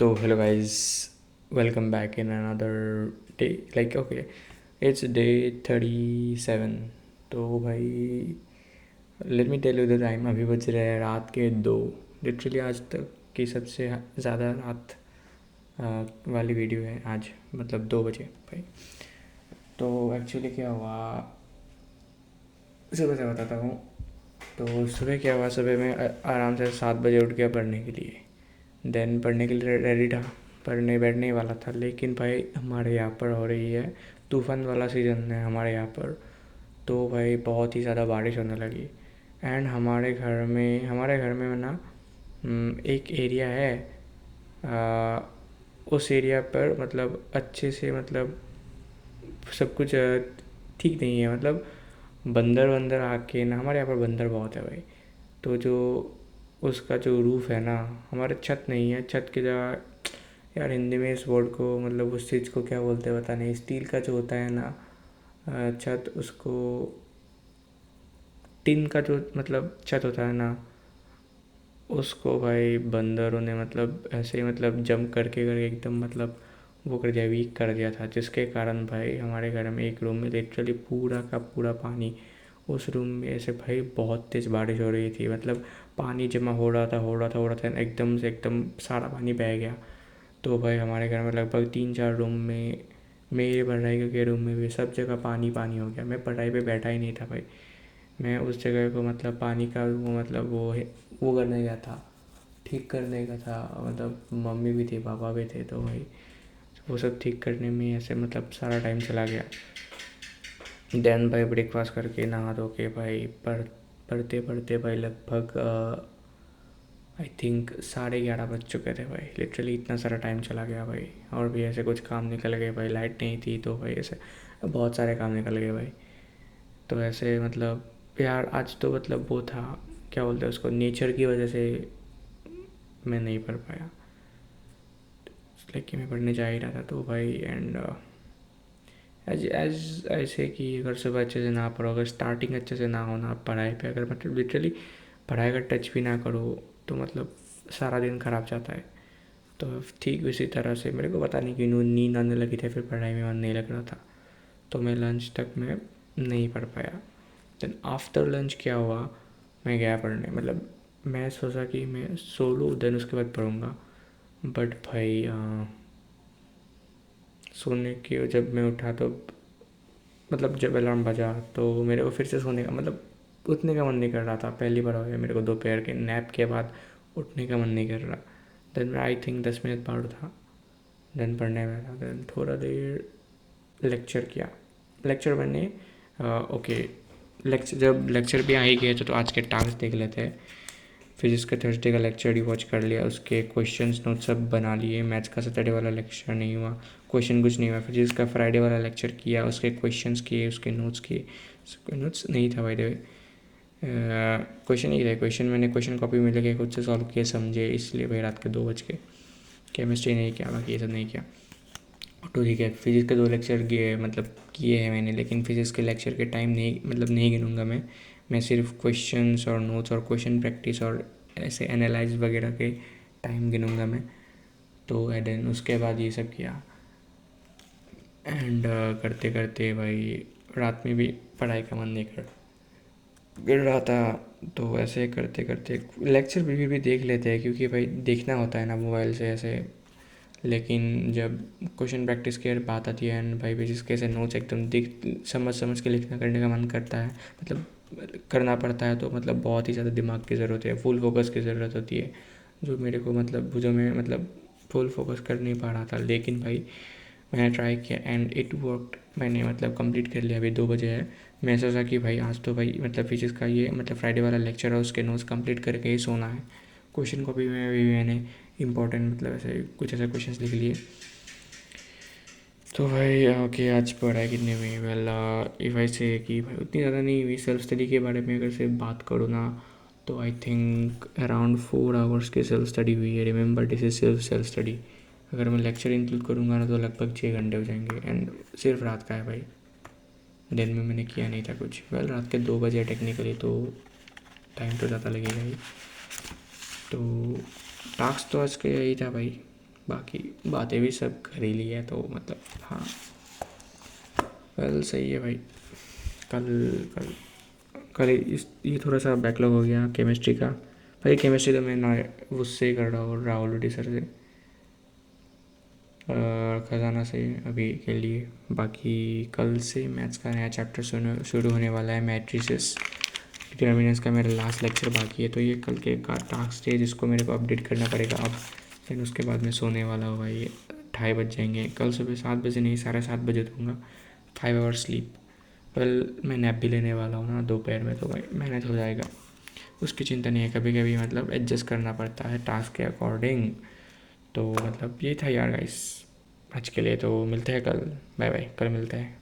तो hello guys, welcome back in another day. Like okay, it's day 37. तो भाई let me tell you the time. अभी बज रहे हैं रात के 2. लिटरली आज तक की सबसे ज़्यादा रात वाली वीडियो है आज, मतलब 2 बजे भाई. तो एक्चुअली क्या हुआ, सुबह से बताता हूँ. तो सुबह क्या हुआ, सुबह में आराम से 7 बजे उठ गया पढ़ने के लिए. देन पढ़ने के लिए रेडी था, पढ़ने बैठने ही वाला था. लेकिन भाई हमारे यहाँ पर हो रही है तूफ़ान वाला सीज़न है हमारे यहाँ पर. तो भाई बहुत ही ज़्यादा बारिश होने लगी. एंड हमारे घर में ना एक एरिया है. आ, उस एरिया पर मतलब अच्छे से मतलब सब कुछ ठीक नहीं है. मतलब बंदर वंदर आके ना, हमारे यहाँ पर बंदर बहुत है भाई. तो जो उसका जो रूफ़ है ना, हमारे छत नहीं है, छत की जगह यार हिंदी में इस वर्ड को मतलब उस चीज़ को क्या बोलते हैं पता नहीं. स्टील का जो होता है ना छत, उसको टिन का जो मतलब छत होता है ना, उसको भाई बंदरों ने मतलब ऐसे ही मतलब जंप करके करके एकदम मतलब वो कर दिया, वीक कर दिया था. जिसके कारण भाई हमारे घर में एक रूम में लिटरली पूरा का पूरा पानी. उस रूम में ऐसे भाई बहुत तेज़ बारिश हो रही थी. मतलब पानी जमा हो रहा था एकदम से एकदम सारा पानी बह गया. तो भाई हमारे घर में लगभग 3-4 रूम में, मेरे पढ़ाई के रूम में भी सब जगह पानी पानी हो गया. मैं पढ़ाई पे बैठा ही नहीं था भाई. मैं उस जगह को मतलब पानी का वो मतलब वो करने गया था, ठीक करने का था. मतलब मम्मी भी थी, पापा भी थे. तो भाई वो सब ठीक करने में ऐसे मतलब सारा टाइम चला गया. देन भाई ब्रेकफास्ट करके नहा धो के भाई पढ़ते पढ़ते भाई लगभग आई थिंक 11:30 बज चुके थे भाई. लिटरली इतना सारा टाइम चला गया भाई. और भी ऐसे कुछ काम निकल गए भाई, लाइट नहीं थी तो भाई ऐसे बहुत सारे काम निकल गए भाई. तो ऐसे मतलब यार आज तो मतलब वो था, क्या बोलते हैं उसको, नेचर की वजह से मैं नहीं पढ़ पाया. लेकिन मैं पढ़ने जा ही रहा था तो भाई. एंड एज एज ऐसे कि अगर सुबह अच्छे से ना पढ़ो, अगर स्टार्टिंग अच्छे से ना हो ना पढ़ाई पे, अगर मतलब लिटरली पढ़ाई का टच भी ना करो तो मतलब सारा दिन खराब जाता है. तो ठीक उसी तरह से मेरे को पता नहीं क्यों नींद आने लगी थी, फिर पढ़ाई में मन नहीं लग रहा था. तो मैं लंच तक मैं नहीं पढ़ पाया. देन आफ्टर लंच क्या हुआ, मैं गया पढ़ने. मतलब मैं सोचा कि मैं सो लूँ देन उसके बाद पढ़ूँगा. बट भाई सोने के जब मैं उठा तो मतलब जब अलार्म बजा तो मेरे को फिर से सोने का मतलब उठने का मन नहीं कर रहा था. पहली बार हो गया मेरे को दोपहर के नैप के बाद उठने का मन नहीं कर रहा. देन मैं आई थिंक 10 मिनट बाद उठा. देन पढ़ने बैठा. देन थोड़ा देर लेक्चर किया. लेक्चर मैंने ओके, लेक्चर जब लेक्चर भी आ ही गए तो आज के टास्क देख लेते हैं. फिजिक्स का थर्सडे का लेक्चर ही वॉच कर लिया, उसके क्वेश्चंस नोट्स सब बना लिए. मैथ्स का सैटरडे वाला लेक्चर नहीं हुआ, क्वेश्चन कुछ नहीं हुआ. फिजिक्स का फ्राइडे वाला लेक्चर किया, उसके क्वेश्चंस किए, उसके नोट्स किए. नोट्स नहीं था भाई द वे, क्वेश्चन ही थे. क्वेश्चन मैंने क्वेश्चन कॉपी में लेके खुद से सॉल्व किए समझे, इसलिए भाई रात के 2 बज के. केमिस्ट्री नहीं किया, बाकी ये सब नहीं किया. तो ठीक है, फिजिक्स के 2 लेक्चर किए मतलब किए हैं मैंने. लेकिन फिजिक्स के लेक्चर के टाइम नहीं मतलब नहीं गिनूंगा मैं सिर्फ क्वेश्चंस और नोट्स और क्वेश्चन प्रैक्टिस और ऐसे एनालाइज वगैरह के टाइम गिनूंगा मैं. तो देन उसके बाद ये सब किया. एंड करते करते भाई रात में भी पढ़ाई का मन नहीं कर रहा था. तो ऐसे करते करते लेक्चर भी देख लेते हैं क्योंकि भाई देखना होता है ना मोबाइल से ऐसे. लेकिन जब क्वेश्चन प्रैक्टिस की बात आती है एंड भाई फिजिक्स के ऐसे नोट्स एकदम दिख समझ समझ के लिखना करने का मन करता है, मतलब करना पड़ता है. तो मतलब बहुत ही ज़्यादा दिमाग की ज़रूरत है, फुल फोकस की ज़रूरत होती है. जो मेरे को मतलब जो मैं मतलब फुल फोकस कर नहीं पा रहा था. लेकिन भाई मैंने ट्राई किया एंड इट वर्कड. मैंने मतलब कंप्लीट कर लिया. अभी 2 बजे है. मैं सोचा कि भाई आज तो भाई मतलब फिजिक्स का ये मतलब फ्राइडे वाला लेक्चर है, उसके नोट्स कंप्लीट करके ही सोना है. क्वेश्चन कॉपी में भी मैंने इंपॉर्टेंट मतलब ऐसे कुछ ऐसे क्वेश्चंस लिख लिए. तो भाई ओके, आज पढ़ाई कितनी हुई. वेल इफ़ आई से कि भाई उतनी ज़्यादा नहीं हुई. सेल्फ स्टडी के बारे में अगर से बात करूँ ना, तो आई थिंक अराउंड 4 आवर्स की सेल्फ स्टडी हुई है. Remember this is self study. अगर मैं लेक्चर इंक्लूड करूँगा ना तो लगभग 6 घंटे हो जाएंगे. एंड सिर्फ रात का है भाई, दिन में मैंने किया नहीं था कुछ. वेल रात के 2 बजे टेक्निकली, तो टाइम तो ज़्यादा लगेगा ही. तो टास्क तो आज का यही था भाई, बाकी बातें भी सब कर ही ली है, तो मतलब हाँ कल सही है भाई। कल कल कल ये थोड़ा सा बैकलॉग हो गया केमिस्ट्री का। भाई केमिस्ट्री तो मैं ना उससे ही कर रहा हूँ, राहुल रेड्डी सर से, खजाना से अभी के लिए। बाकी कल से मैथ्स का नया चैप्टर शुरू होने वाला है, मैट्रिसेस डिटर्मिनेंट्स का मेरा लास्ट लेक्चर बाकी है, तो ये कल के का टास्क है जिसको मेरे को अपडेट करना पड़ेगा अब। फिर उसके बाद मैं सोने वाला हूँ भाई, 2:30 बज जाएंगे। कल सुबह 7 बजे नहीं, 7:30 बजे दूंगा 5 आवर्स स्लीप। कल मैं नैप भी लेने वाला हूँ ना दोपहर में, तो भाई मैनेज हो जाएगा, उसकी चिंता नहीं है। कभी कभी मतलब एडजस्ट करना पड़ता है टास्क के अकॉर्डिंग। तो मतलब ये था यार गाइस आज के लिए, तो मिलते हैं कल। बाय बाय, कल मिलते हैं।